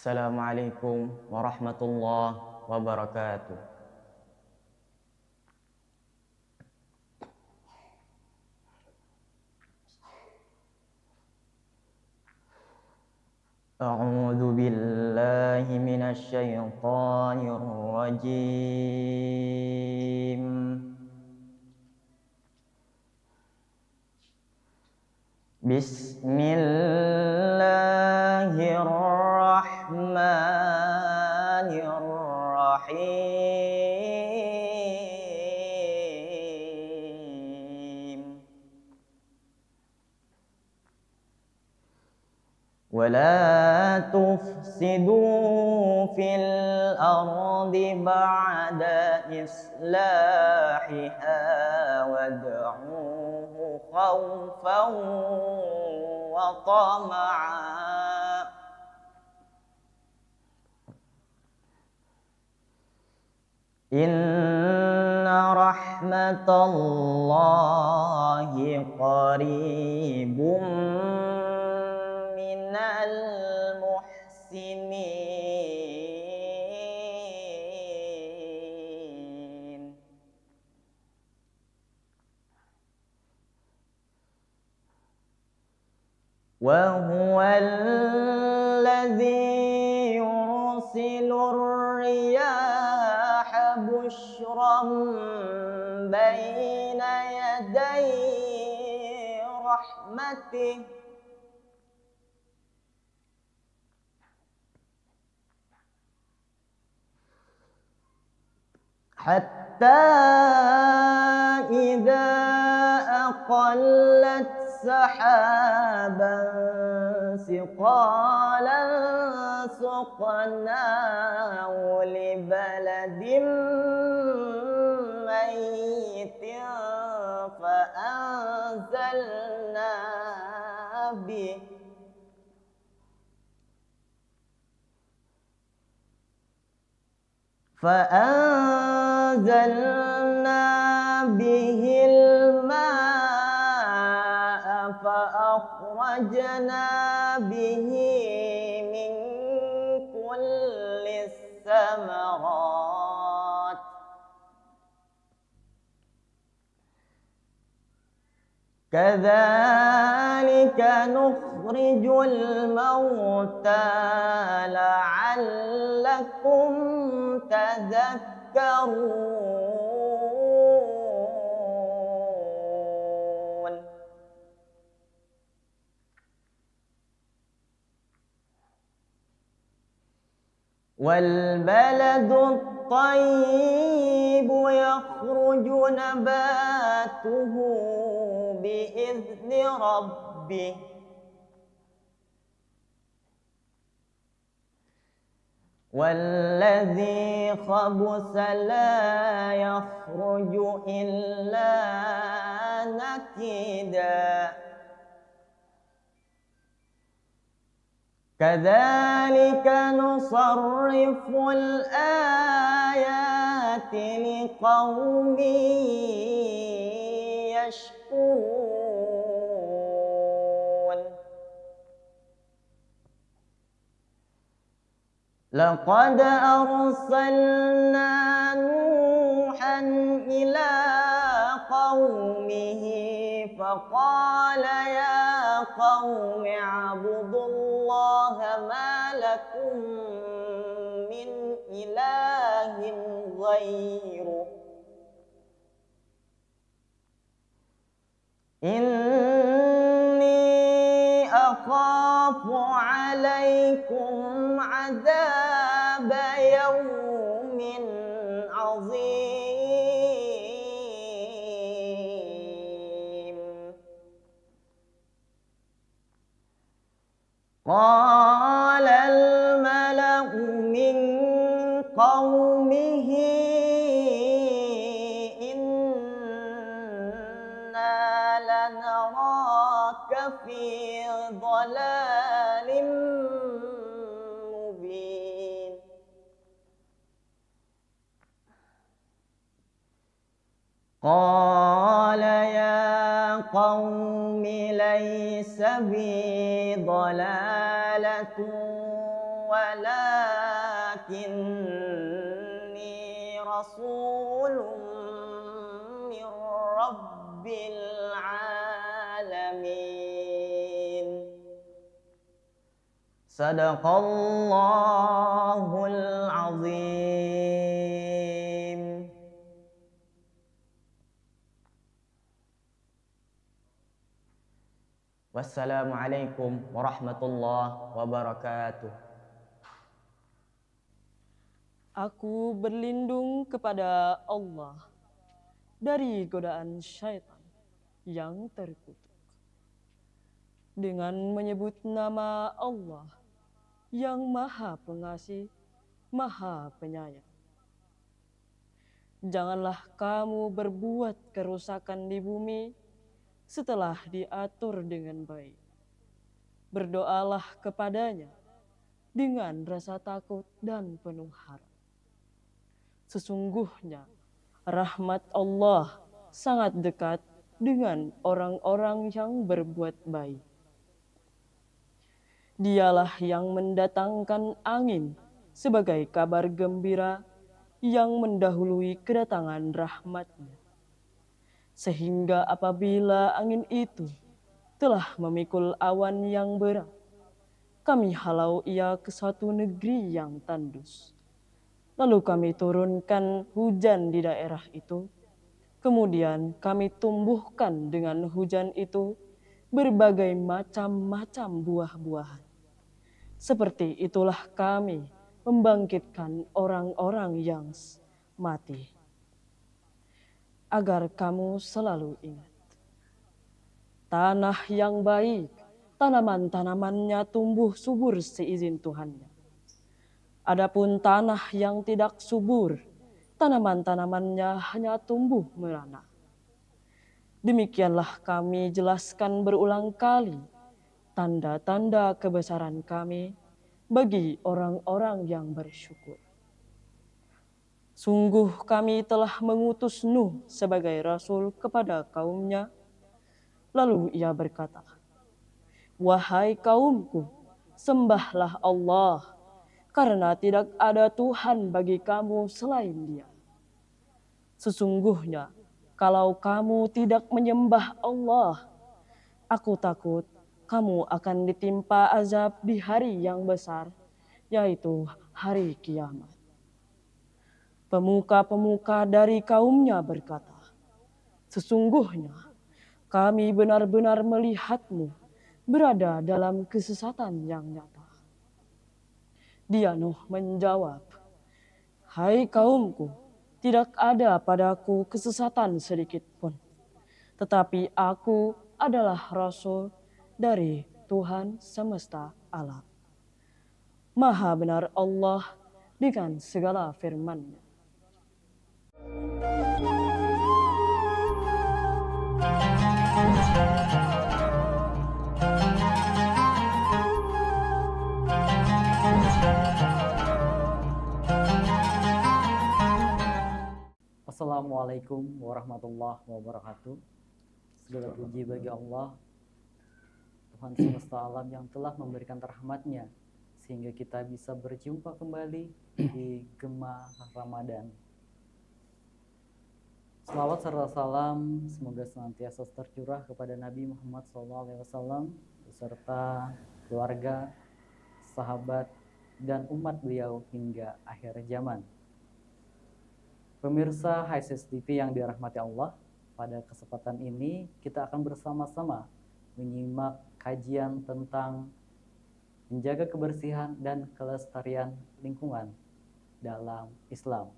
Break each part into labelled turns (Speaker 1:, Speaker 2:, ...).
Speaker 1: Assalamualaikum warahmatullahi wabarakatuh. A'udzu billahi minasy syaithanir rajim. Bismillahirrahmanirrahim. ولا تفسدوا في الأرض بعد إصلاحها وادعوه خوفا وطمعا إن رحمة الله قريب من المحسنين. وهو الذي يرسل الرياح بشرا بين يدي رحمته حتى إذا أقلت سحابا ثقالا سقناه لبلد ميت فأنزلنا به الماء فأخرجنا به من كل الثمرات كذلك نخرج الموتى لعلكم تذكرون. والبلد الطيب يخرج نباته بإذن ربه والذي خبث لا يخرج إلا نكدا كذلك نصرف الآيات لقوم يشكرون. لقد أرسلنا نوحا إلى قومه فقال يا قوم اعبدوا الله ما لكم من إله غيره إني أخاف عليكم عذاب يوم عظيم. قال الملأ من قومه إنا لنراك في ضلال مبين. قال يا قوم ليس بي ضلالة walakinni rasulun min rabbil alamin. Sadaqallahul azim. Wassalamualaikum warahmatullahi wabarakatuh.
Speaker 2: Aku berlindung kepada Allah dari godaan syaitan yang terkutuk. Dengan menyebut nama Allah yang Maha Pengasih, Maha Penyayang. Janganlah kamu berbuat kerusakan di bumi setelah diatur dengan baik. Berdoalah kepadanya dengan rasa takut dan penuh harap. Sesungguhnya rahmat Allah sangat dekat dengan orang-orang yang berbuat baik. Dialah yang mendatangkan angin sebagai kabar gembira yang mendahului kedatangan rahmat-Nya. Sehingga apabila angin itu telah memikul awan yang berat, kami halau ia ke suatu negeri yang tandus. Lalu kami turunkan hujan di daerah itu. Kemudian kami tumbuhkan dengan hujan itu berbagai macam-macam buah-buahan. Seperti itulah kami membangkitkan orang-orang yang mati. Agar kamu selalu ingat. Tanah yang baik, tanaman-tanamannya tumbuh subur seizin Tuhannya. Adapun tanah yang tidak subur, tanaman-tanamannya hanya tumbuh merana. Demikianlah kami jelaskan berulang kali tanda-tanda kebesaran kami bagi orang-orang yang bersyukur. Sungguh kami telah mengutus Nuh sebagai rasul kepada kaumnya. Lalu ia berkata, "Wahai kaumku, sembahlah Allah, karena tidak ada Tuhan bagi kamu selain Dia. Sesungguhnya, kalau kamu tidak menyembah Allah, aku takut kamu akan ditimpa azab di hari yang besar, yaitu hari kiamat." Pemuka-pemuka dari kaumnya berkata, "Sesungguhnya kami benar-benar melihatmu berada dalam kesesatan yang nyata." Dia Nuh menjawab, "Hai kaumku, tidak ada padaku kesesatan sedikit pun. Tetapi aku adalah rasul dari Tuhan semesta alam. Maha benar Allah dengan segala firman-Nya."
Speaker 3: Assalamualaikum warahmatullahi wabarakatuh. Segala puji bagi Allah, Tuhan semesta alam yang telah memberikan rahmat-Nya sehingga kita bisa berjumpa kembali di Gema Ramadan. Selawat serta salam semoga senantiasa tercurah kepada Nabi Muhammad SAW beserta keluarga, sahabat, dan umat beliau hingga akhir zaman. Pemirsa HiSis TV yang dirahmati Allah, pada kesempatan ini kita akan bersama-sama menyimak kajian tentang menjaga kebersihan dan kelestarian lingkungan dalam Islam.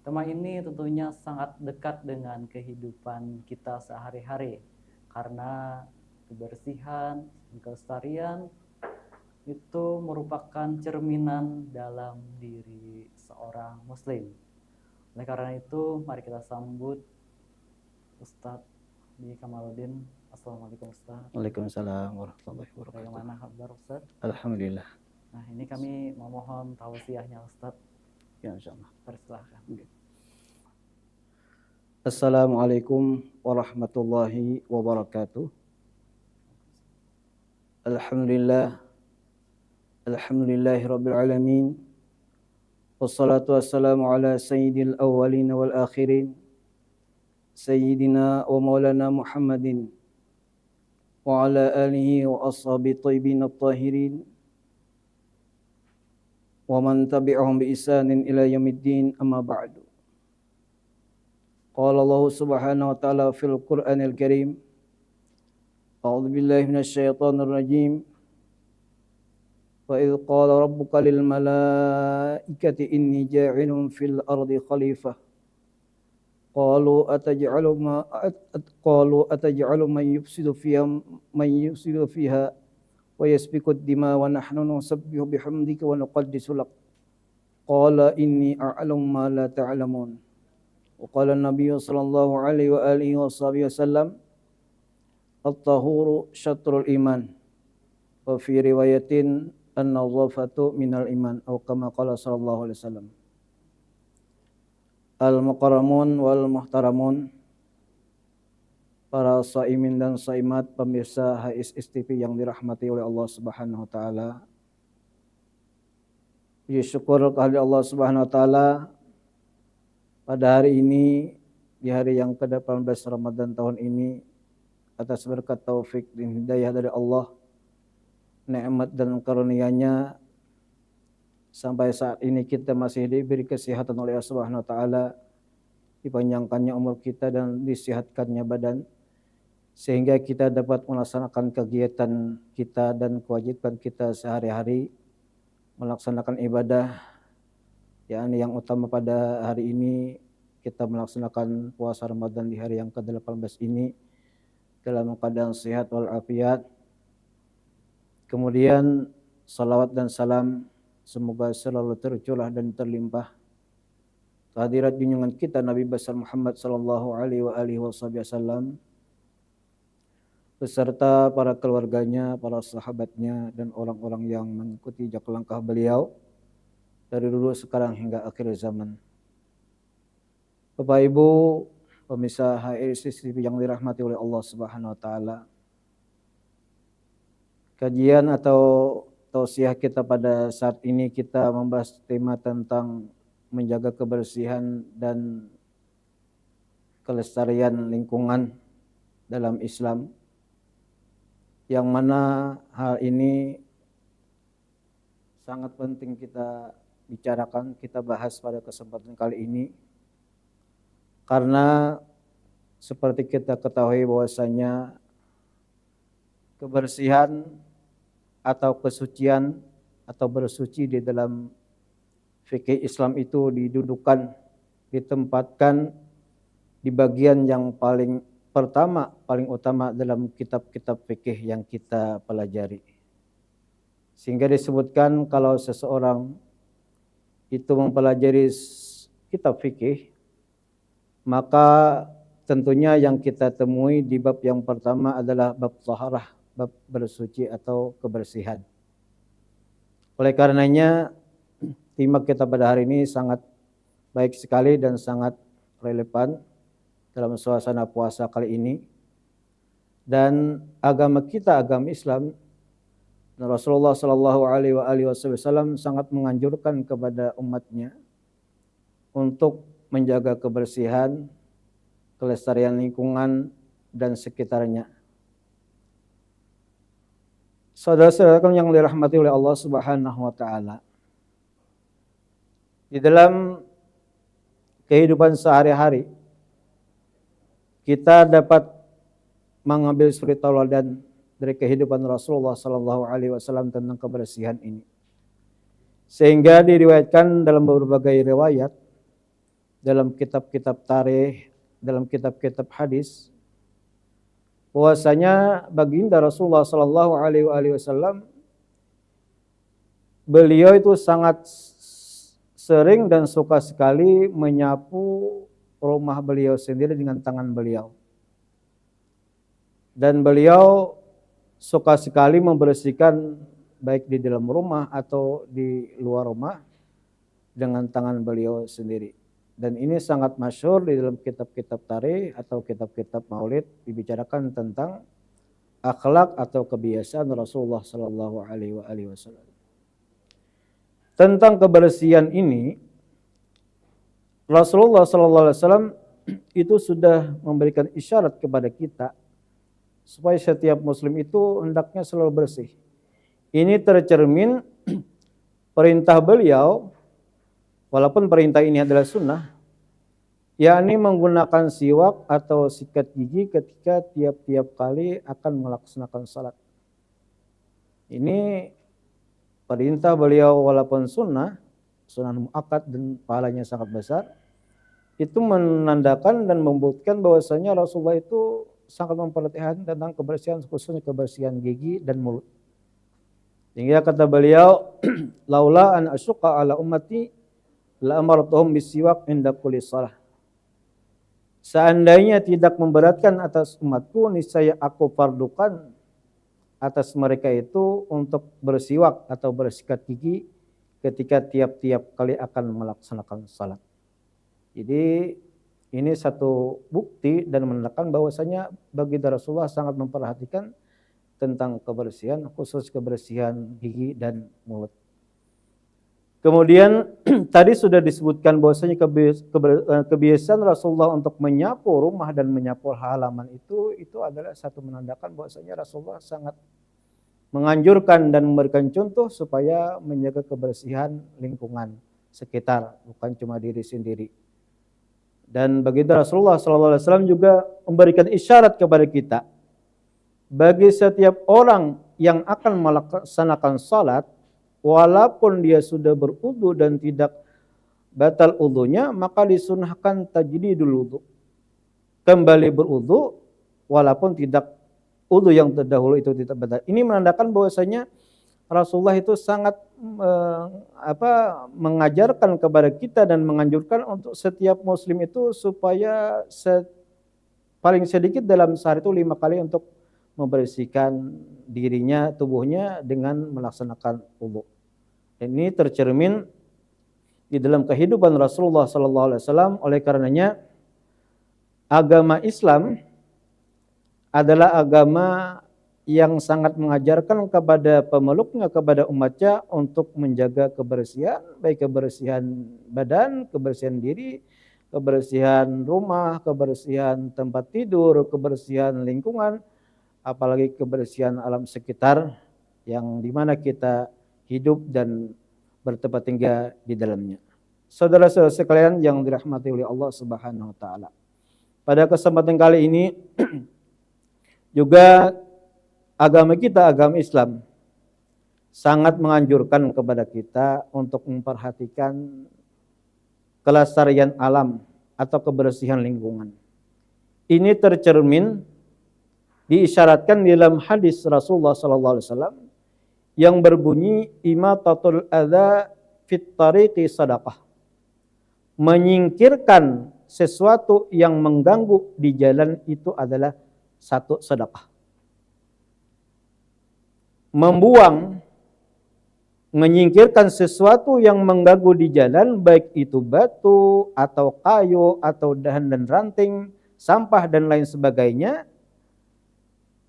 Speaker 3: Tema ini tentunya sangat dekat dengan kehidupan kita sehari-hari karena kebersihan dan kelestarian itu merupakan cerminan dalam diri seorang muslim. Oleh karena itu, mari kita sambut Ustadz Bi Kamaluddin. Assalamualaikum Ustadz.
Speaker 4: Waalaikumsalam warahmatullahi wabarakatuh.
Speaker 3: Bagaimana kabar Ustadz?
Speaker 4: Alhamdulillah.
Speaker 3: Nah, ini kami memohon tausiahnya Ustadz.
Speaker 4: Ya, insyaallah.
Speaker 3: Persilahkan.
Speaker 4: Assalamualaikum warahmatullahi wabarakatuh. Alhamdulillah Alhamdulillahi Rabbil Alamin. Wassalatu wassalamu ala sayyidil awwalin wal akhirin. Sayyidina wa maulana Muhammadin. Wa ala alihi wa ashabi tayyibin at-tahirin. Wa man tabi'ahum bi ihsanin ila yaumiddin, amma ba'du. Qala Allah subhanahu wa ta'ala fil Qur'anil Karim. A'udzu billahi minasy syaithanir rajim. وَإِذْ قَالَ رَبُّكَ لِلْمَلَائِكَةِ إِنِّي جَاعِلٌ فِي الْأَرْضِ خَلِيفَةً قَالُوا أَتَجْعَلُ مَنْ يُفْسِدُ فِيهَا وَيَسْفِكُ الدِّمَاءَ وَنَحْنُ نُسَبِّحُ بِحَمْدِكَ وَنُقَدِّسُ لَكَ قَالَ إِنِّي أَعْلَمُ مَا لَا تَعْلَمُونَ وقال النبي صلى الله عليه وآله وصحبه وسلم الطهور شطر الإيمان وفي رواية an-nazafatu minal iman atau kama qala sallallahu alaihi wasallam. Al-mukarramun wal muhtaramun, para saimin dan saimat pemirsa HSS TV yang dirahmati oleh Allah Subhanahu wa taala. Puji syukur kehadirat Allah Subhanahu wa taala pada hari ini, di hari yang ke-18 Ramadan tahun ini, atas berkat taufik dan hidayah dari Allah, nikmat dan karunia-Nya, sampai saat ini kita masih diberi kesehatan oleh Allah Subhanahu wa taala, dipanjangkannya umur kita dan disehatkannya badan, sehingga kita dapat melaksanakan kegiatan kita dan kewajiban kita sehari-hari, melaksanakan ibadah, yakni yang utama pada hari ini kita melaksanakan puasa Ramadan di hari yang ke-18 ini dalam keadaan sehat walafiat. Kemudian salawat dan salam semoga selalu tercurah dan terlimpah kehadirat junjungan kita Nabi besar Muhammad sallallahu alaihi wasallam beserta para keluarganya, para sahabatnya, dan orang-orang yang mengikuti jejak langkah beliau dari dulu sekarang hingga akhir zaman. Bapak Ibu pemirsa HSS TV yang dirahmati oleh Allah Subhanahu wa taala, kajian atau tausiah kita pada saat ini kita membahas tema tentang menjaga kebersihan dan kelestarian lingkungan dalam Islam, yang mana hal ini sangat penting kita bicarakan, kita bahas pada kesempatan kali ini, karena seperti kita ketahui bahwasanya kebersihan atau kesucian atau bersuci di dalam fikih Islam itu didudukan, ditempatkan di bagian yang paling pertama, paling utama dalam kitab-kitab fikih yang kita pelajari. Sehingga disebutkan kalau seseorang itu mempelajari kitab fikih, maka tentunya yang kita temui di bab yang pertama adalah bab taharah, bab bersuci atau kebersihan. Oleh karenanya tema kita pada hari ini sangat baik sekali dan sangat relevan dalam suasana puasa kali ini. Dan agama kita, agama Islam, Rasulullah sallallahu alaihi wasallam sangat menganjurkan kepada umatnya untuk menjaga kebersihan, kelestarian lingkungan dan sekitarnya. Saudara-saudaraku yang dirahmati oleh Allah Subhanahu wa taala, di dalam kehidupan sehari-hari kita dapat mengambil suri tauladan dari kehidupan Rasulullah sallallahu alaihi wasallam tentang kebersihan ini. Sehingga diriwayatkan dalam berbagai riwayat, dalam kitab-kitab tarikh, dalam kitab-kitab hadis, bahwasanya baginda Rasulullah sallallahu alaihi wasallam beliau itu sangat sering dan suka sekali menyapu rumah beliau sendiri dengan tangan beliau. Dan beliau suka sekali membersihkan baik di dalam rumah atau di luar rumah dengan tangan beliau sendiri. Dan ini sangat masyhur di dalam kitab-kitab tarikh atau kitab-kitab maulid, dibicarakan tentang akhlak atau kebiasaan Rasulullah sallallahu alaihi wasallam. tentang kebersihan ini, Rasulullah SAW itu sudah memberikan isyarat kepada kita supaya setiap muslim itu hendaknya selalu bersih. Ini tercermin perintah beliau, walaupun perintah ini adalah sunnah, yakni menggunakan siwak atau sikat gigi ketika tiap-tiap kali akan melaksanakan salat. Ini perintah beliau walaupun sunnah muakkad dan pahalanya sangat besar, itu menandakan dan membuktikan bahwasanya Rasulullah itu sangat memperhatikan tentang kebersihan, khususnya kebersihan gigi dan mulut. Sehingga kata beliau, laula an asyqa ala ummati la amartuhum bisiwak inda kulli shalah. Seandainya tidak memberatkan atas umatku, niscaya aku fardukan atas mereka itu untuk bersiwak atau bersikat gigi ketika tiap-tiap kali akan melaksanakan salat. Jadi ini satu bukti dan menandakan bahwasanya baginda Rasulullah sangat memperhatikan tentang kebersihan, khusus kebersihan gigi dan mulut. Kemudian tadi sudah disebutkan bahwasanya kebiasaan Rasulullah untuk menyapu rumah dan menyapu halaman itu adalah satu menandakan bahwasanya Rasulullah sangat menganjurkan dan memberikan contoh supaya menjaga kebersihan lingkungan sekitar, bukan cuma diri sendiri. Dan baginda Rasulullah SAW juga memberikan isyarat kepada kita, bagi setiap orang yang akan melaksanakan salat, walaupun dia sudah berwudu dan tidak batal wudunya, maka disunahkan tajdidul wudu, kembali berwudu walaupun tidak wudu yang terdahulu itu tidak batal. Ini menandakan bahwasanya Rasulullah itu sangat mengajarkan kepada kita dan menganjurkan untuk setiap muslim itu supaya paling sedikit dalam sehari itu 5 kali untuk membersihkan dirinya, tubuhnya dengan melaksanakan wudu. Ini tercermin di dalam kehidupan Rasulullah SAW. Oleh karenanya agama Islam adalah agama yang sangat mengajarkan kepada pemeluknya, kepada umatnya untuk menjaga kebersihan, baik kebersihan badan, kebersihan diri, kebersihan rumah, kebersihan tempat tidur, kebersihan lingkungan, apalagi kebersihan alam sekitar yang dimana kita hidup dan bertempat tinggal di dalamnya. Saudara-saudara sekalian yang dirahmati oleh Allah Subhanahu wa taala. Pada kesempatan kali ini juga agama kita, agama Islam, sangat menganjurkan kepada kita untuk memperhatikan kelestarian alam atau kebersihan lingkungan. Ini tercermin diisyaratkan dalam hadis Rasulullah SAW yang berbunyi imatatul adza fit tariqi sadaqah. Menyingkirkan sesuatu yang mengganggu di jalan itu adalah satu sedekah. Menyingkirkan sesuatu yang mengganggu di jalan, baik itu batu atau kayu atau dahan dan ranting, sampah dan lain sebagainya,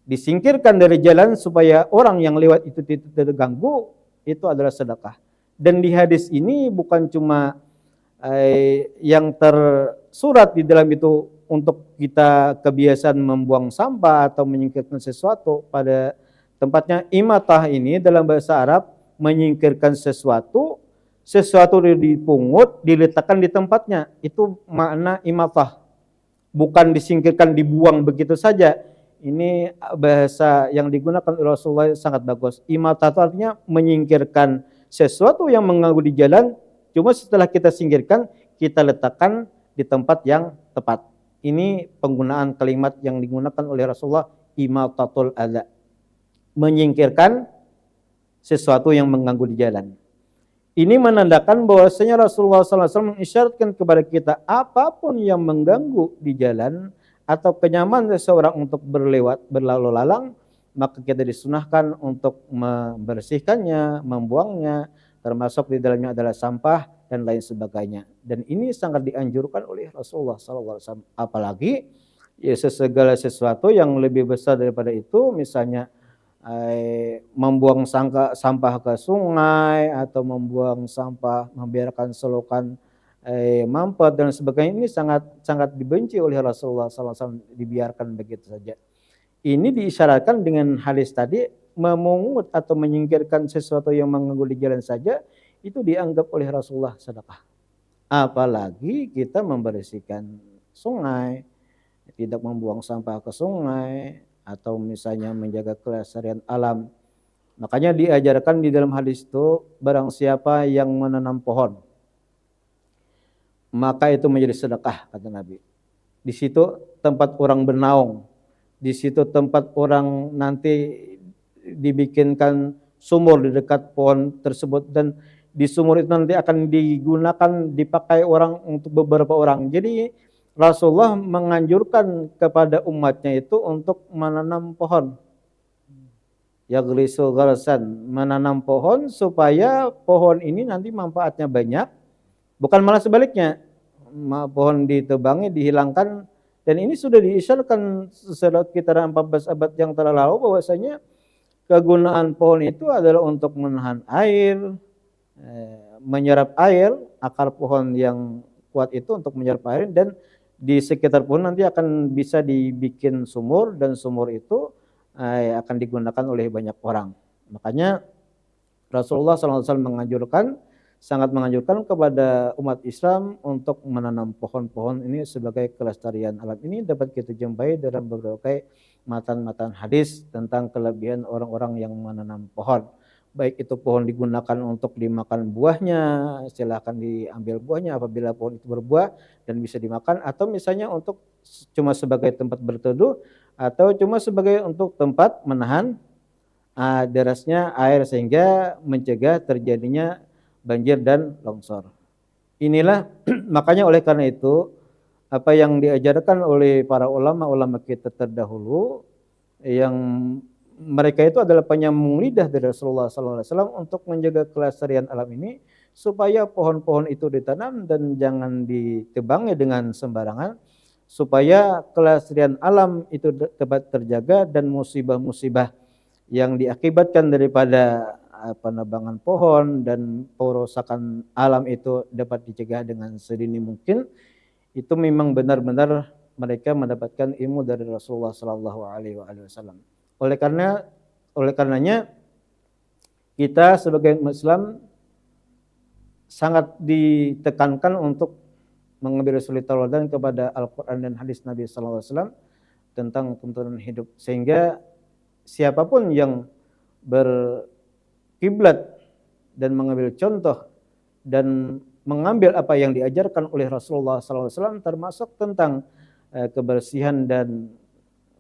Speaker 4: disingkirkan dari jalan supaya orang yang lewat itu tidak terganggu, itu adalah sedekah. Dan di hadis ini bukan cuma yang tersurat di dalam itu untuk kita kebiasaan membuang sampah atau menyingkirkan sesuatu pada tempatnya. Imatah ini dalam bahasa Arab menyingkirkan sesuatu dipungut, diletakkan di tempatnya. Itu makna imatah. Bukan disingkirkan, dibuang begitu saja. Ini bahasa yang digunakan oleh Rasulullah sangat bagus. Imatah itu artinya menyingkirkan sesuatu yang mengganggu di jalan, cuma setelah kita singkirkan, kita letakkan di tempat yang tepat. Ini penggunaan kalimat yang digunakan oleh Rasulullah, imatatul adza. Menyingkirkan sesuatu yang mengganggu di jalan. Ini menandakan bahwasanya Rasulullah SAW mengisyaratkan kepada kita apapun yang mengganggu di jalan atau kenyamanan seseorang untuk berlalu lalang, maka kita disunahkan untuk membersihkannya, membuangnya, termasuk di dalamnya adalah sampah dan lain sebagainya. Dan ini sangat dianjurkan oleh Rasulullah SAW. Apalagi ya segala sesuatu yang lebih besar daripada itu, misalnya membuang sampah ke sungai atau membuang sampah, membiarkan selokan mampet dan sebagainya, ini sangat sangat dibenci oleh Rasulullah SAW, dibiarkan begitu saja. Ini diisyaratkan dengan hadis tadi, memungut atau menyingkirkan sesuatu yang mengganggu di jalan saja itu dianggap oleh Rasulullah sedekah. Apalagi kita membersihkan sungai, tidak membuang sampah ke sungai, atau misalnya menjaga kelestarian alam. Makanya diajarkan di dalam hadis itu, barang siapa yang menanam pohon, maka itu menjadi sedekah, kata Nabi. Di situ tempat orang bernaung, di situ tempat orang nanti dibikinkan sumur di dekat pohon tersebut, dan di sumur itu nanti akan digunakan, dipakai orang untuk beberapa orang. Jadi Rasulullah menganjurkan kepada umatnya itu untuk menanam pohon. Yaghrisu gharsan, menanam pohon supaya pohon ini nanti manfaatnya banyak. Bukan malah sebaliknya, pohon ditebangi, dihilangkan, dan ini sudah diisyaratkan sekitar 14 abad yang telah lalu bahwasanya kegunaan pohon itu adalah untuk menahan air, menyerap air, akar pohon yang kuat itu untuk menyerap air, dan di sekitar pohon nanti akan bisa dibikin sumur, dan sumur itu akan digunakan oleh banyak orang. Makanya Rasulullah SAW sangat menganjurkan kepada umat Islam untuk menanam pohon-pohon ini sebagai kelestarian alam. Ini dapat kita jumpai dalam berbagai matan-matan hadis tentang kelebihan orang-orang yang menanam pohon. Baik itu pohon digunakan untuk dimakan buahnya, silahkan diambil buahnya apabila pohon itu berbuah dan bisa dimakan, atau misalnya untuk cuma sebagai tempat berteduh, atau cuma sebagai untuk tempat menahan derasnya air sehingga mencegah terjadinya banjir dan longsor. Inilah makanya oleh karena itu apa yang diajarkan oleh para ulama kita terdahulu, yang mereka itu adalah penyambung lidah dari Rasulullah SAW untuk menjaga kelestarian alam ini, supaya pohon-pohon itu ditanam dan jangan ditebangi dengan sembarangan, supaya kelestarian alam itu dapat terjaga dan musibah-musibah yang diakibatkan daripada penebangan pohon dan perusakan alam itu dapat dicegah dengan sedini mungkin. Itu memang benar-benar mereka mendapatkan ilmu dari Rasulullah SAW. Oleh karenanya kita sebagai Muslim sangat ditekankan untuk mengambil suri tauladan kepada Al-Quran dan hadis Nabi SAW tentang tuntunan hidup, sehingga siapapun yang berkiblat dan mengambil contoh dan mengambil apa yang diajarkan oleh Rasulullah SAW, termasuk tentang kebersihan dan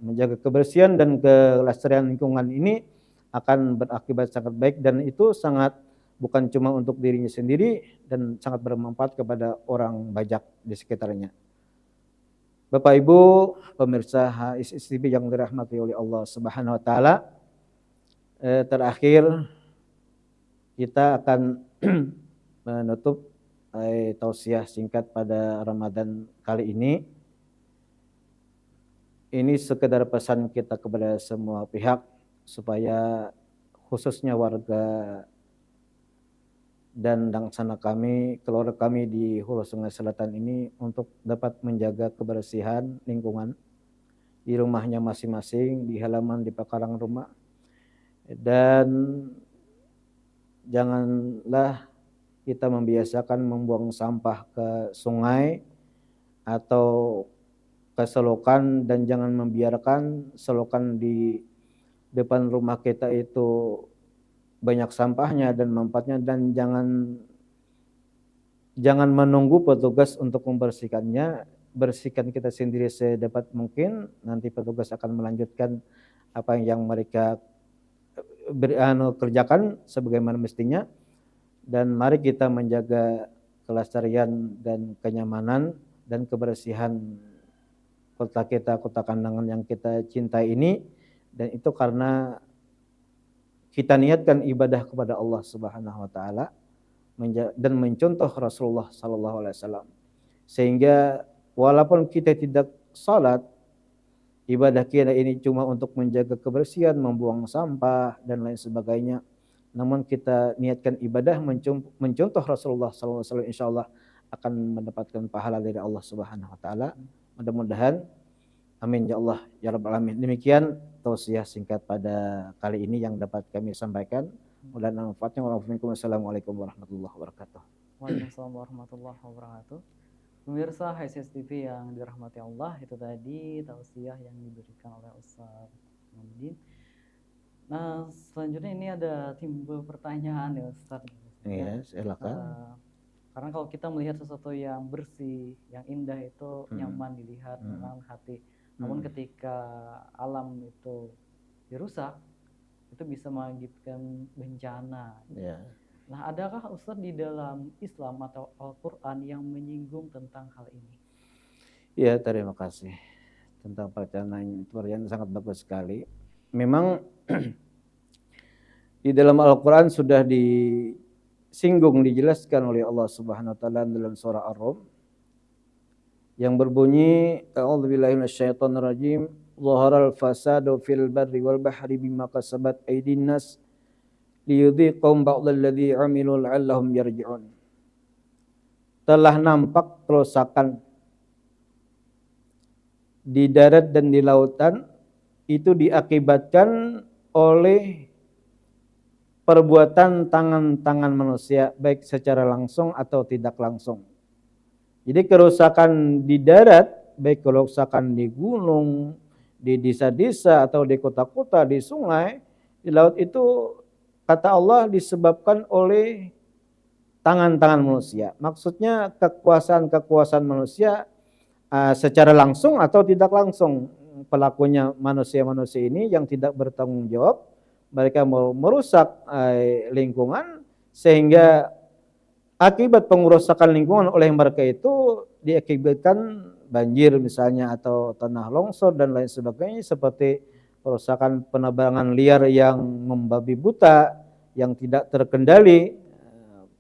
Speaker 4: menjaga kebersihan dan kelestarian lingkungan, ini akan berakibat sangat baik, dan itu sangat bukan cuma untuk dirinya sendiri dan sangat bermanfaat kepada orang banyak di sekitarnya. Bapak Ibu pemirsa HISTV yang dirahmati oleh Allah Subhanahu wa taala, terakhir kita akan menutup tausiah singkat pada Ramadan kali ini. Ini sekedar pesan kita kepada semua pihak supaya khususnya warga dan dangsana kami, keluarga kami di Hulu Sungai Selatan ini untuk dapat menjaga kebersihan lingkungan di rumahnya masing-masing, di halaman, di pekarangan rumah. Dan janganlah kita membiasakan membuang sampah ke sungai atau ke selokan, dan jangan membiarkan selokan di depan rumah kita itu banyak sampahnya dan manfaatnya, dan jangan menunggu petugas untuk membersihkannya. Bersihkan kita sendiri sedapat mungkin, nanti petugas akan melanjutkan apa yang mereka kerjakan sebagaimana mestinya. Dan mari kita menjaga kelestarian dan kenyamanan dan kebersihan kota kita, kota Kandangan yang kita cintai ini, dan itu karena kita niatkan ibadah kepada Allah Subhanahu wa taala dan mencontoh Rasulullah sallallahu alaihi wasallam, sehingga walaupun kita tidak salat ibadah kita ini cuma untuk menjaga kebersihan, membuang sampah dan lain sebagainya. Namun kita niatkan ibadah mencontoh Rasulullah SAW, insya Allah akan mendapatkan pahala dari Allah Subhanahu Wa Taala. Mudah-mudahan, amin ya Allah ya Rabbal Alamin. Demikian tausiah singkat pada kali ini yang dapat kami sampaikan. Mudah-mudahan manfaatnya. Wassalamualaikum warahmatullahi wabarakatuh.
Speaker 3: Waalaikumsalam warahmatullahi wabarakatuh. Pemirsa HSS TV yang dirahmati Allah, itu tadi tausiah yang diberikan oleh Ustaz Muhammadin. Nah, selanjutnya ini ada timbul pertanyaan ya Ustaz.
Speaker 4: Iya, silakan.
Speaker 3: Karena kalau kita melihat sesuatu yang bersih, yang indah itu nyaman dilihat, menenangkan hati. Namun ketika alam itu dirusak, itu bisa mengakibatkan bencana.
Speaker 4: Ya.
Speaker 3: Nah, adakah Ustaz di dalam Islam atau Al-Quran yang menyinggung tentang hal ini?
Speaker 4: Ya, terima kasih. Tentang pertanyaan sangat bagus sekali. Memang di dalam Al-Quran sudah disinggung, dijelaskan oleh Allah Subhanahu Wa Taala dalam surah Ar-Rum yang berbunyi, A'udzubillahi minasyaitonirrajim, zaharal fasadu fil barri wal bahri bima kasabat aydin nas liyudhiqahum ba'dalladzi 'amilu la'allahum yarji'un. Telah nampak kerusakan di darat dan di lautan, itu diakibatkan oleh perbuatan tangan-tangan manusia, baik secara langsung atau tidak langsung. Jadi kerusakan di darat, baik kerusakan di gunung, di desa-desa atau di kota-kota, di sungai, di laut, itu kata Allah disebabkan oleh tangan-tangan manusia. Maksudnya kekuasaan-kekuasaan manusia secara langsung atau tidak langsung. Pelakunya manusia-manusia ini yang tidak bertanggung jawab, mereka mau merusak lingkungan, sehingga akibat pengerusakan lingkungan oleh mereka itu diakibatkan banjir misalnya, atau tanah longsor dan lain sebagainya, seperti perusakan penebangan liar yang membabi buta, yang tidak terkendali,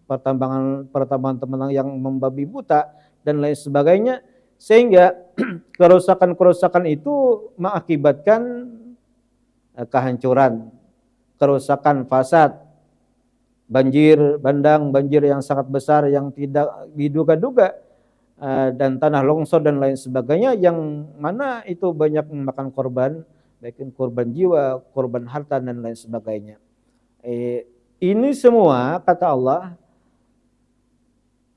Speaker 4: pertambangan yang membabi buta dan lain sebagainya, sehingga kerusakan-kerusakan itu mengakibatkan kehancuran, kerusakan, fasad, banjir bandang, banjir yang sangat besar yang tidak diduga-duga, dan tanah longsor dan lain sebagainya, yang mana itu banyak memakan korban, baik korban jiwa, korban harta dan lain sebagainya. Ini semua kata Allah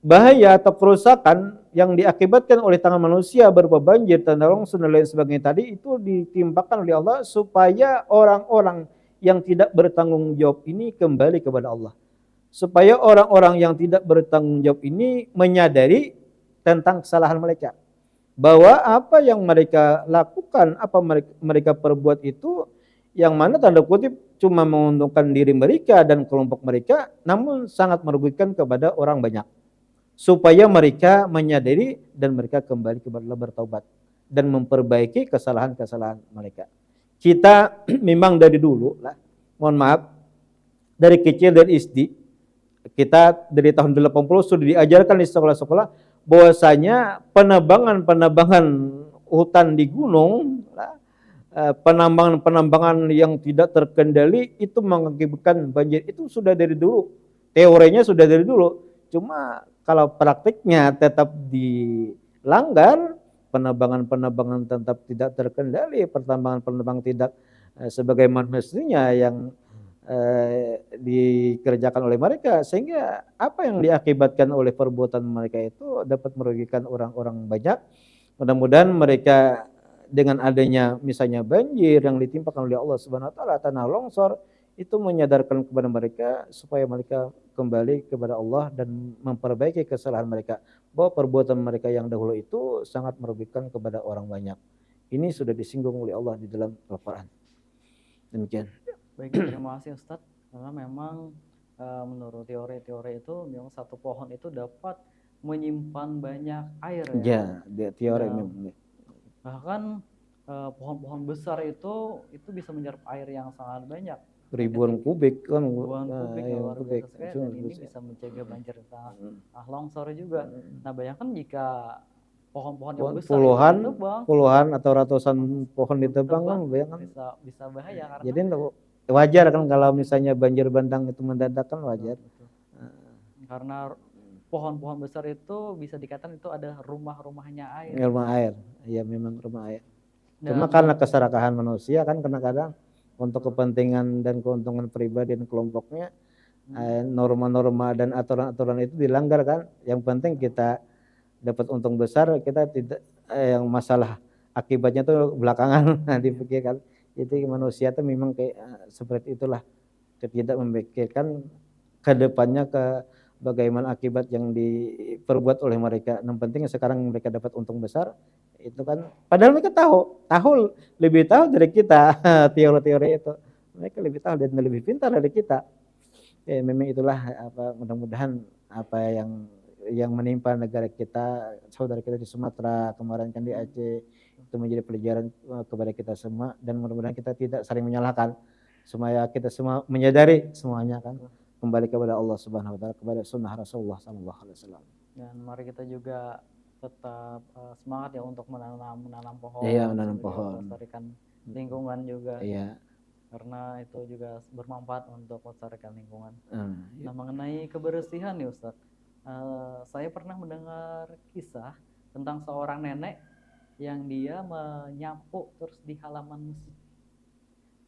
Speaker 4: bahaya atau kerusakan yang diakibatkan oleh tangan manusia berupa banjir, tanah longsor dan lain sebagainya tadi, itu ditimpakan oleh Allah supaya orang-orang yang tidak bertanggung jawab ini kembali kepada Allah. Supaya orang-orang yang tidak bertanggung jawab ini menyadari tentang kesalahan mereka. Bahwa apa yang mereka lakukan, apa mereka perbuat itu, yang mana tanda kutip cuma menguntungkan diri mereka dan kelompok mereka, namun sangat merugikan kepada orang banyak. Supaya mereka menyadari dan mereka kembali kepada Allah, bertaubat dan memperbaiki kesalahan-kesalahan mereka. Kita memang dari dulu lah, mohon maaf, dari kecil, dari SD, kita dari tahun 80 sudah diajarkan di sekolah-sekolah bahwasanya penebangan hutan di gunung, penambangan yang tidak terkendali itu mengakibatkan banjir. Itu sudah dari dulu, teorinya sudah dari dulu. Cuma kalau praktiknya tetap dilanggar, penebangan tetap tidak terkendali, pertambangan tidak sebagaimana mestinya yang dikerjakan oleh mereka, sehingga apa yang diakibatkan oleh perbuatan mereka itu dapat merugikan orang-orang banyak. Mudah-mudahan mereka dengan adanya misalnya banjir yang ditimpakan oleh Allah Subhanahu Wa Taala, tanah longsor, itu menyadarkan kepada mereka supaya mereka kembali kepada Allah dan memperbaiki kesalahan mereka, bahwa perbuatan mereka yang dahulu itu sangat merugikan kepada orang banyak. Ini sudah disinggung oleh Allah di dalam Al-Quran. Demikian.
Speaker 3: Baik, terima kasih Ustadz. Karena memang menurut teori-teori itu memang satu pohon itu dapat menyimpan banyak air ya.
Speaker 4: Ya, teori memang.
Speaker 3: Bahkan pohon-pohon besar itu bisa menyerap air yang sangat banyak.
Speaker 4: Ribuan kubik kan,
Speaker 3: ribuan kubik yang luar biasa sekali, dan ini bisa mencegah banjir tanah longsor juga. Nah, bayangkan jika pohon-pohon yang besar
Speaker 4: puluhan
Speaker 3: itu ditebang,
Speaker 4: puluhan atau ratusan pohon ditebang kan,
Speaker 3: ditebang,
Speaker 4: bayangkan.
Speaker 3: bisa bahaya karena
Speaker 4: Jadi wajar kan kalau misalnya banjir bandang itu mendadak kan wajar.
Speaker 3: betul. Karena pohon-pohon besar itu bisa dikatakan itu ada rumah-rumahnya air.
Speaker 4: Rumah air, ya memang rumah air.
Speaker 3: Dan
Speaker 4: Cuma karena keserakahan manusia kan kadang-kadang untuk kepentingan dan keuntungan pribadi dan kelompoknya norma-norma dan aturan-aturan itu dilanggar kan. Yang penting kita dapat untung besar, kita tidak yang masalah akibatnya tuh belakangan dipikirkan. Jadi manusia tuh memang kayak seperti itulah, tidak memikirkan ke depannya ke bagaimana akibat yang diperbuat oleh mereka. Yang penting sekarang mereka dapat untung besar, itu kan padahal mereka tahu lebih tahu dari kita teori-teori itu. Mereka lebih tahu dan lebih pintar dari kita. Ya, memang itulah mudah-mudahan apa yang menimpa negara kita, saudara kita di Sumatera, kemarin kan di Aceh, itu menjadi pelajaran kepada kita semua, dan mudah-mudahan kita tidak saling menyalahkan, supaya kita semua menyadari semuanya kan kembali kepada Allah Subhanahu wa taala, kepada sunnah Rasulullah sallallahu alaihi wasallam.
Speaker 3: Dan mari kita juga tetap semangat ya untuk menanam pohon,
Speaker 4: Iya, menanam pohon,
Speaker 3: melestarikan lingkungan juga.
Speaker 4: Iya.
Speaker 3: Karena itu juga bermanfaat untuk melestarikan lingkungan.
Speaker 4: Iya.
Speaker 3: Nah, mengenai kebersihan nih Ustadz, saya pernah mendengar kisah tentang seorang nenek yang dia menyapu terus di halaman masjid.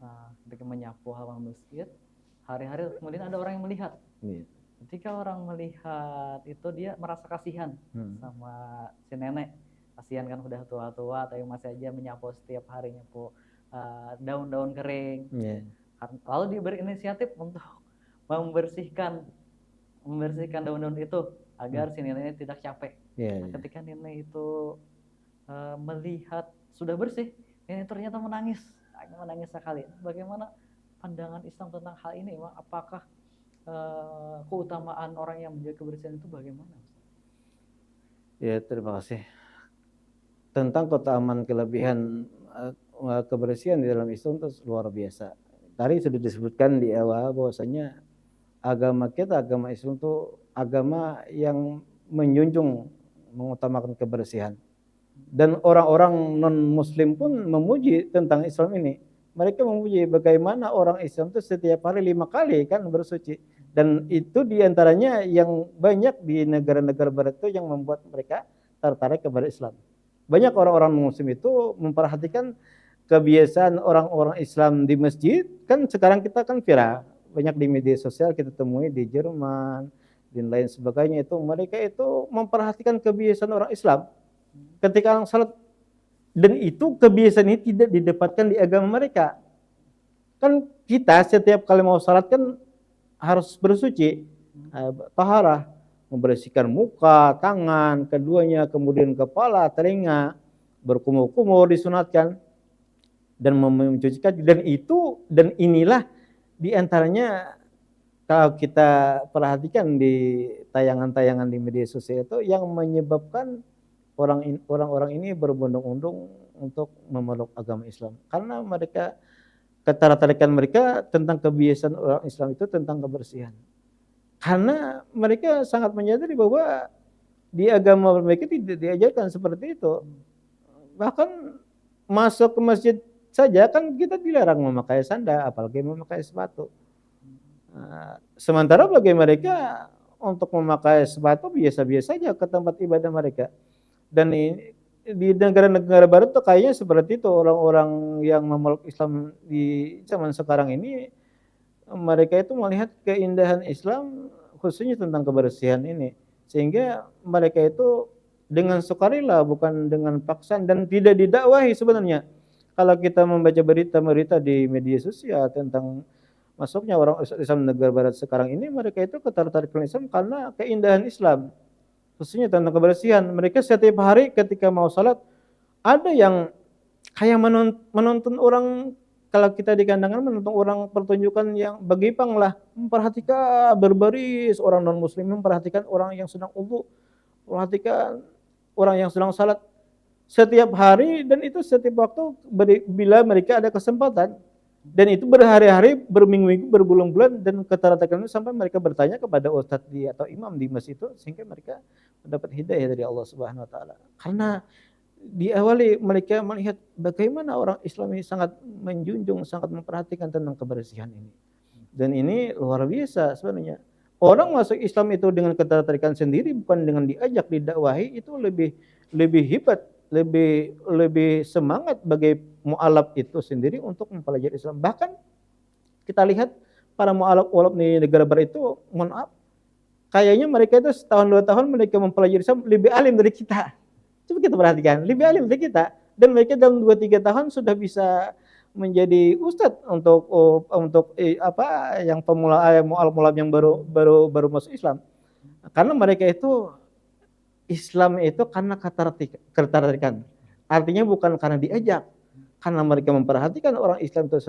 Speaker 3: Nah, ketika menyapu halaman masjid, hari-hari kemudian ada orang yang melihat.
Speaker 4: Iya.
Speaker 3: Ketika orang melihat itu, dia merasa kasihan sama si nenek. Kasihan kan udah tua-tua tapi masih aja menyapu setiap hari, nyapu daun-daun kering.
Speaker 4: Yeah.
Speaker 3: Lalu dia berinisiatif untuk membersihkan daun-daun itu agar si neneknya tidak capek.
Speaker 4: Yeah,
Speaker 3: nah, ketika nenek itu melihat sudah bersih, nenek ternyata menangis sekali. Bagaimana pandangan Islam tentang hal ini? Apakah keutamaan orang yang menjaga kebersihan itu bagaimana?
Speaker 4: Ya, terima kasih. Tentang keutamaan kelebihan kebersihan di dalam Islam itu luar biasa. Tadi sudah disebutkan di awal bahwasanya agama kita, agama Islam itu agama yang menjunjung, mengutamakan kebersihan. Dan orang-orang non-muslim pun memuji tentang Islam ini. Mereka memuji bagaimana orang Islam itu setiap hari 5 kali kan bersuci. Dan itu diantaranya yang banyak di negara-negara barat itu yang membuat mereka tertarik kepada Islam. Banyak orang-orang muslim itu memperhatikan kebiasaan orang-orang Islam di masjid. Kan sekarang kita kan viral, banyak di media sosial kita temui di Jerman dan lain sebagainya, itu mereka itu memperhatikan kebiasaan orang Islam ketika orang salat, dan itu kebiasaan ini tidak didapatkan di agama mereka. Kan kita setiap kali mau salat kan harus bersuci, taharah, membersihkan muka, tangan, keduanya, kemudian kepala, telinga, berkumur-kumur disunatkan, dan mencuci kaki. Dan inilah diantaranya kalau kita perhatikan di tayangan-tayangan di media sosial itu yang menyebabkan orang-orang ini berbondong-bondong untuk memeluk agama Islam, karena mereka ketertarikan mereka tentang kebiasaan orang Islam itu tentang kebersihan. Karena mereka sangat menyadari bahwa di agama mereka tidak diajarkan seperti itu. Bahkan masuk ke masjid saja kan kita dilarang memakai sandal, apalagi memakai sepatu. Sementara bagi mereka untuk memakai sepatu biasa-biasa saja ke tempat ibadah mereka. Dan di negara-negara barat tuh kayaknya seperti itu, orang-orang yang memeluk Islam di zaman sekarang ini, mereka itu melihat keindahan Islam khususnya tentang kebersihan ini, sehingga mereka itu dengan sukarela, bukan dengan paksaan, dan tidak didakwahi sebenarnya. Kalau kita membaca berita-berita di media sosial tentang masuknya orang Islam negara barat sekarang ini, mereka itu ketertarikan Islam karena keindahan Islam khususnya tentang kebersihan. Mereka setiap hari ketika mau salat ada yang kayak menonton orang. Kalau kita di kandangan menonton orang pertunjukan yang begipang lah, memperhatikan berbaris orang non muslim, memperhatikan orang yang sedang wudu, memperhatikan orang yang sedang salat setiap hari, dan itu setiap waktu bila mereka ada kesempatan. Dan itu berhari-hari, berminggu-minggu, berbulan-bulan, dan ketertarikan itu sampai mereka bertanya kepada ustadz atau imam di masjid itu, sehingga mereka mendapat hidayah dari Allah Subhanahu wa taala. Karena diawali mereka melihat bagaimana orang Islam ini sangat menjunjung, sangat memperhatikan tentang kebersihan ini. Dan ini luar biasa sebenarnya. Orang masuk Islam itu dengan ketertarikan sendiri, bukan dengan diajak, didakwahi, itu lebih hebat, lebih semangat bagi mu'alaf itu sendiri untuk mempelajari Islam. Bahkan kita lihat para mu'alaf di negara barat itu, mohon maaf, kayaknya mereka itu setahun 2 tahun mereka mempelajari Islam lebih alim dari kita. Coba kita perhatikan, lebih alim dari kita. Dan mereka dalam 2-3 tahun sudah bisa menjadi ustadz untuk yang pemula mu'alaf yang baru masuk Islam. Karena mereka itu Islam itu karena ketertarikan. Artinya bukan karena diajak, karena mereka memperhatikan orang Islam itu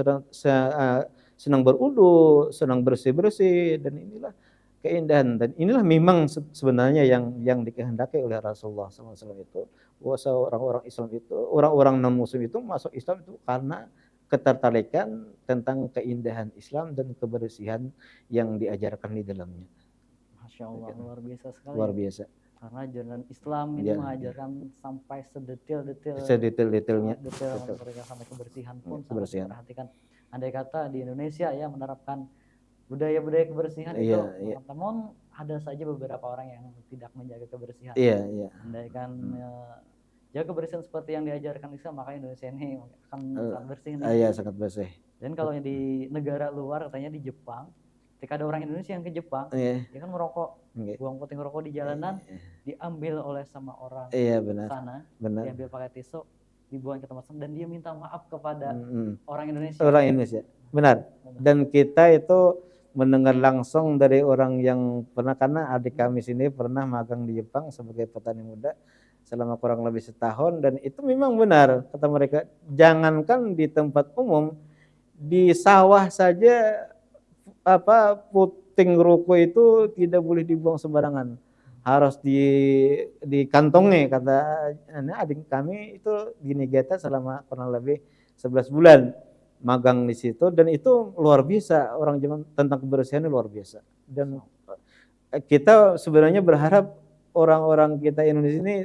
Speaker 4: senang berudu, senang bersih-bersih, dan inilah keindahan. Dan inilah memang sebenarnya yang dikehendaki oleh Rasulullah SAW itu, bahwa orang-orang Islam itu, orang-orang non-Muslim itu masuk Islam itu karena ketertarikan tentang keindahan Islam dan kebersihan yang diajarkan di dalamnya.
Speaker 3: Masya Allah, luar biasa sekali.
Speaker 4: Luar biasa.
Speaker 3: Karena ajaran Islam ini mengajarkan sampai sedetail-detailnya. Detail mereka sampai kebersihan pun sangat diperhatikan. Andai kata di Indonesia ya menerapkan budaya-budaya kebersihan itu, namun ada saja beberapa orang yang tidak menjaga kebersihan. Andaikan jaga kebersihan seperti yang diajarkan Islam, maka Indonesia ini akan sangat bersih.
Speaker 4: Iya, sangat bersih.
Speaker 3: Dan kalau di negara luar, katanya di Jepang, ketika ada orang Indonesia yang ke Jepang, dia kan merokok, buang puting rokok di jalanan, diambil oleh sama orang sana, diambil pakai tisu, dibuang ke tempat sana, dan dia minta maaf kepada orang Indonesia.
Speaker 4: Orang Indonesia, benar. Dan kita itu mendengar langsung dari orang yang pernah, karena adik kami sini pernah magang di Jepang sebagai petani muda selama kurang lebih setahun, dan itu memang benar kata mereka, jangankan di tempat umum, di sawah saja puting rokok itu tidak boleh dibuang sembarangan, harus dikantongi. Kata adik kami itu di Niigata selama kurang lebih 11 bulan magang di situ, dan itu luar biasa, orang Jepang tentang kebersihannya luar biasa. Dan kita sebenarnya berharap orang-orang kita Indonesia ini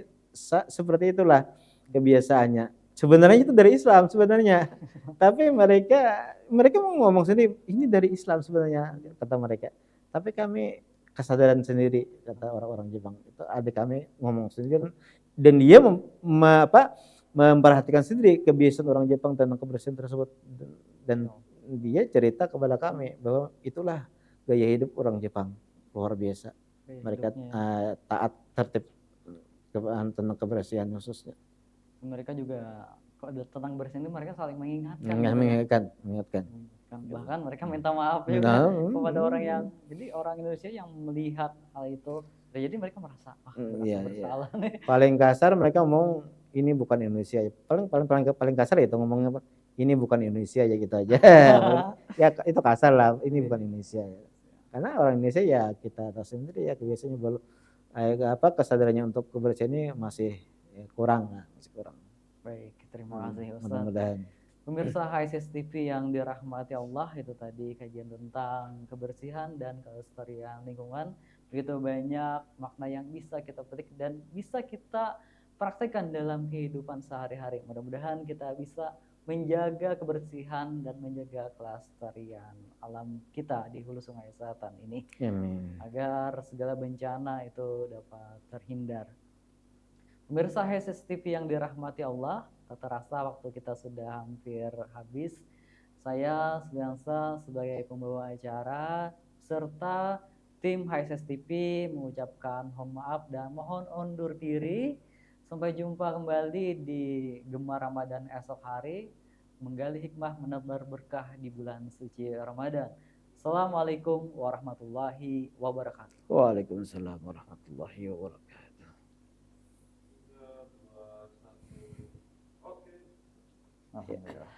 Speaker 4: seperti itulah kebiasaannya. Sebenarnya itu dari Islam sebenarnya, tapi mereka mau ngomong sendiri ini dari Islam sebenarnya kata mereka. Tapi kami kesadaran sendiri kata orang-orang Jepang itu, adik kami ngomong sendiri, dan dia memperhatikan sendiri kebiasaan orang Jepang tentang kebersihan tersebut, dan dia cerita kepada kami bahwa itulah gaya hidup orang Jepang, luar biasa. Mereka taat tertib tentang kebersihan khususnya.
Speaker 3: Mereka juga tentang bersih ini mereka saling mengingatkan. Bahkan mereka minta maaf juga kepada orang yang, jadi orang Indonesia yang melihat hal itu, jadi mereka merasa bersalah nih.
Speaker 4: Paling kasar mereka ngomong ini bukan Indonesia. Paling kasar itu ngomongnya ini bukan Indonesia ya, gitu aja. Ya itu kasar lah, ini bukan Indonesia ya. Karena orang Indonesia ya kita tahu sendiri ya, kebiasaannya baru kesadarannya untuk kebersihan ini masih kurang.
Speaker 3: Baik, terima kasih Ustaz.
Speaker 4: Mudah-mudahan.
Speaker 3: Pemirsa HSS TV yang dirahmati Allah, itu tadi kajian tentang kebersihan dan kelestarian lingkungan. Begitu banyak makna yang bisa kita petik dan bisa kita praktekkan dalam kehidupan sehari-hari. Mudah-mudahan kita bisa menjaga kebersihan dan menjaga kelestarian alam kita di Hulu Sungai Selatan ini.
Speaker 4: Amin.
Speaker 3: Agar segala bencana itu dapat terhindar. Pemirsa HSS TV yang dirahmati Allah, tak terasa waktu kita sudah hampir habis. Saya Suliansa sebagai pembawa acara serta tim HSS TV mengucapkan mohon maaf dan mohon undur diri. Sampai jumpa kembali di Gemar Ramadan esok hari, menggali hikmah menebar berkah di bulan suci Ramadan. Assalamualaikum warahmatullahi wabarakatuh.
Speaker 4: Waalaikumsalam warahmatullahi wabarakatuh.
Speaker 3: Alhamdulillah.